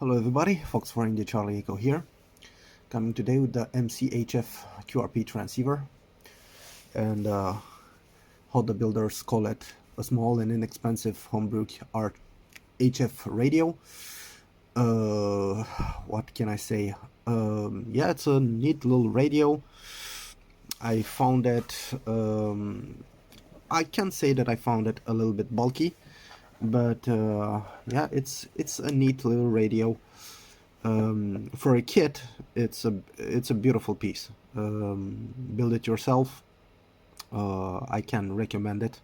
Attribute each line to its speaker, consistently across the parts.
Speaker 1: Hello everybody, Fox 4 India Charlie Echo here, coming today with the mcHF QRP transceiver, and how the builders call it, a small and inexpensive homebrew HF radio. What can I say? Yeah, it's a neat little radio. I found it, I can say that I found it a little bit bulky, but yeah, it's a neat little radio. For a kit, it's a beautiful piece. Build it yourself. I can recommend it.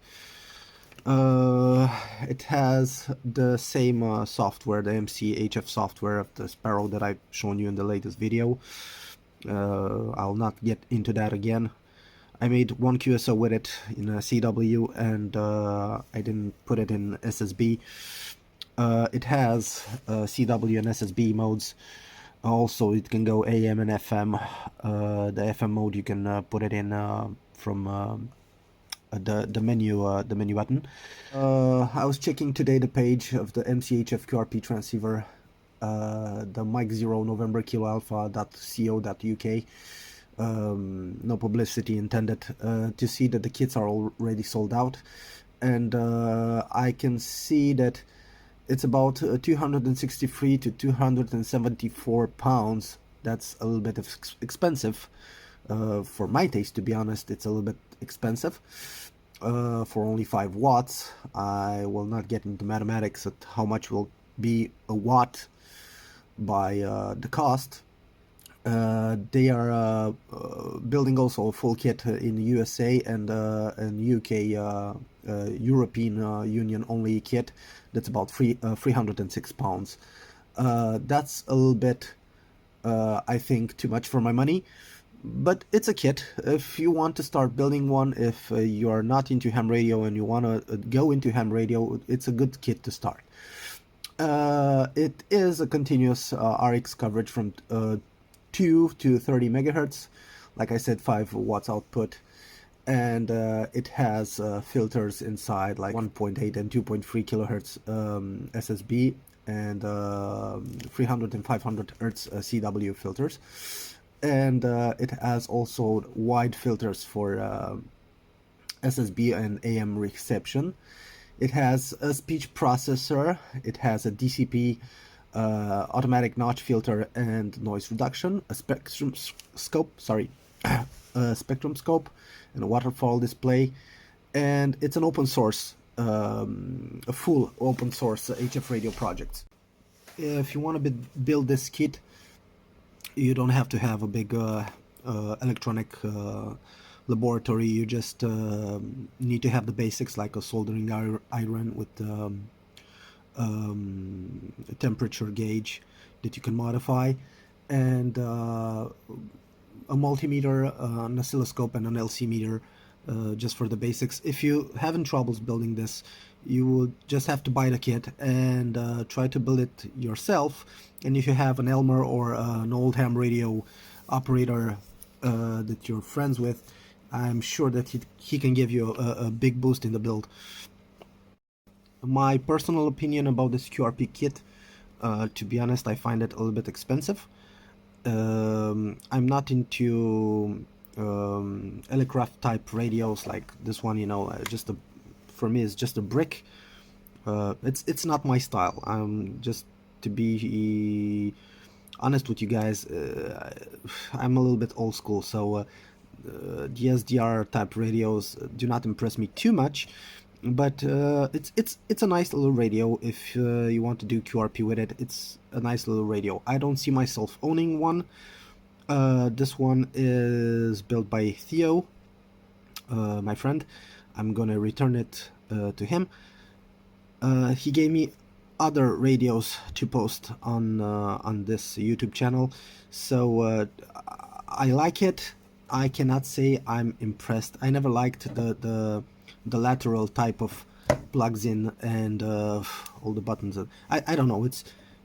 Speaker 1: It has the same software, the mcHF software of the Sparrow that I've shown you in the latest video. I'll not get into that again. I made one QSO with it in a CW, and I didn't put it in SSB. It has CW and SSB modes. Also, it can go AM and FM. The FM mode you can put it in from the menu button. I was checking today the page of the mcHF QRP transceiver, the Mike 0 November Kilo Alpha.co.uk. No publicity intended, to see that the kits are already sold out, and I can see that it's about 263 to 274 pounds. That's a little bit expensive. For my taste, to be honest, it's a little bit expensive for only 5 watts. I will not get into mathematics at how much will be a watt by the cost. They are building also a full kit in the USA and UK European Union only kit. That's about 306 pounds. That's a little bit, I think, too much for my money, but it's a kit. If you want to start building one, if you are not into ham radio and you want to go into ham radio, it's a good kit to start. It is a continuous RX coverage from 2 to 30 megahertz, like I said, 5 watts output, and it has filters inside, like 1.8 and 2.3 kilohertz SSB, and 300 and 500 hertz CW filters, and it has also wide filters for SSB and AM reception. It has a speech processor, it has a DCP, automatic notch filter and noise reduction, a spectrum scope, and a waterfall display, and it's an open source, a full open source HF radio project. If you want to build this kit, you don't have to have a big electronic laboratory. You just need to have the basics, like a soldering iron with a temperature gauge that you can modify, and a multimeter, an oscilloscope, and an LC meter, just for the basics. If you having troubles building this, you will just have to buy the kit and try to build it yourself. And if you have an Elmer or an old ham radio operator that you're friends with, I'm sure that he can give you a big boost in the build. My personal opinion about this QRP kit, to be honest, I find it a little bit expensive. I'm not into Elecraft type radios like this one, you know. For me, it's just a brick. It's not my style. Just to be honest with you guys, I'm a little bit old school, so the SDR type radios do not impress me too much. But it's a nice little radio. If you want to do QRP with it, it's a nice little radio. I don't see myself owning one. This one is built by Theo, my friend. I'm gonna return it to him. He gave me other radios to post on this YouTube channel, so I like it. I cannot say I'm impressed. I never liked the lateral type of plugs in and all the buttons. I don't know.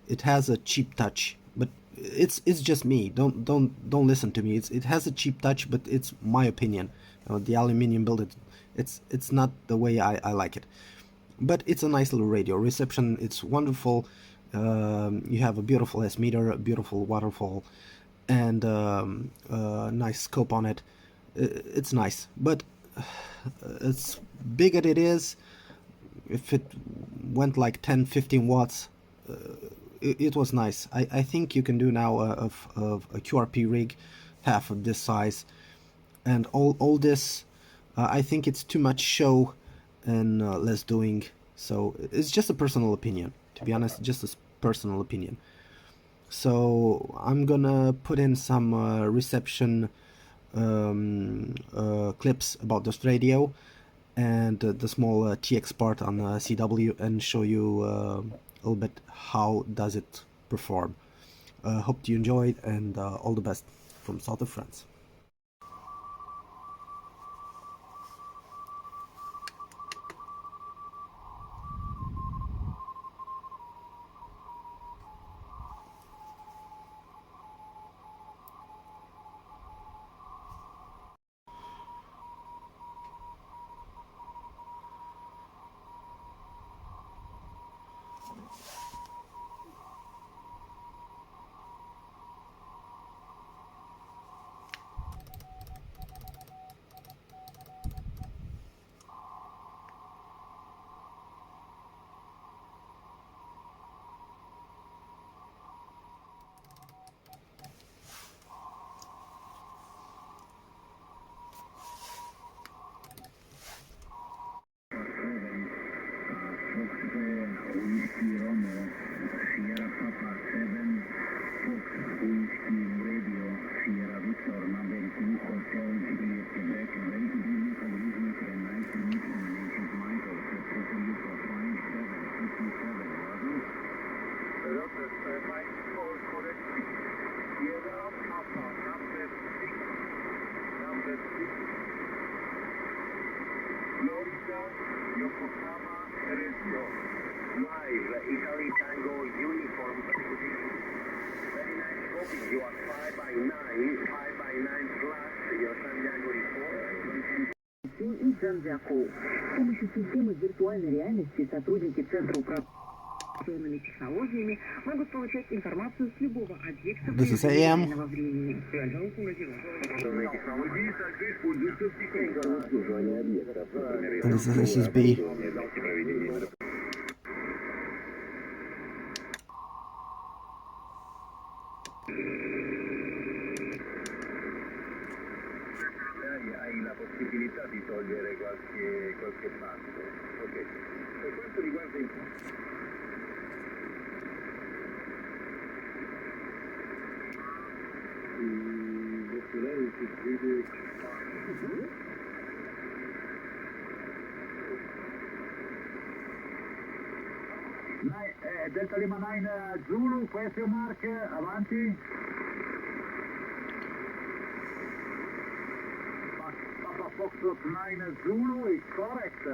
Speaker 1: It has a cheap touch, but it's just me. Don't listen to me. It has a cheap touch, but it's my opinion. The aluminium build, it's not the way I like it. But it's a nice little radio. Reception, it's wonderful. You have a beautiful S meter, a beautiful waterfall, and a nice scope on it. It's nice, but as big as it is, if it went like 10-15 watts, it was nice. I think you can do now a QRP rig half of this size, and all this, I think it's too much show and less doing. So it's just a personal opinion, to be honest, just a personal opinion. So I'm gonna put in some reception clips about this radio and the small TX part on CW, and show you a little bit how does it perform. Hope you enjoyed, and all the best from south of France.
Speaker 2: Live, Italy Tango uniform position. Very nice copy. You are 5x9 plus your Santiago report.
Speaker 3: И Джанжаку. С помощью системы виртуальной реальности сотрудники Центра управления информационными технологиями могут получать информацию с любого объекта в режиме реального времени.
Speaker 1: And this is SSB.
Speaker 2: Hai la possibilità di togliere qualche passo. Ok. Per quanto riguarda il oculari si vede Delta Lima 9 Zulu, question mark, avanti. Papa Foxtrot 9 Zulu is correct.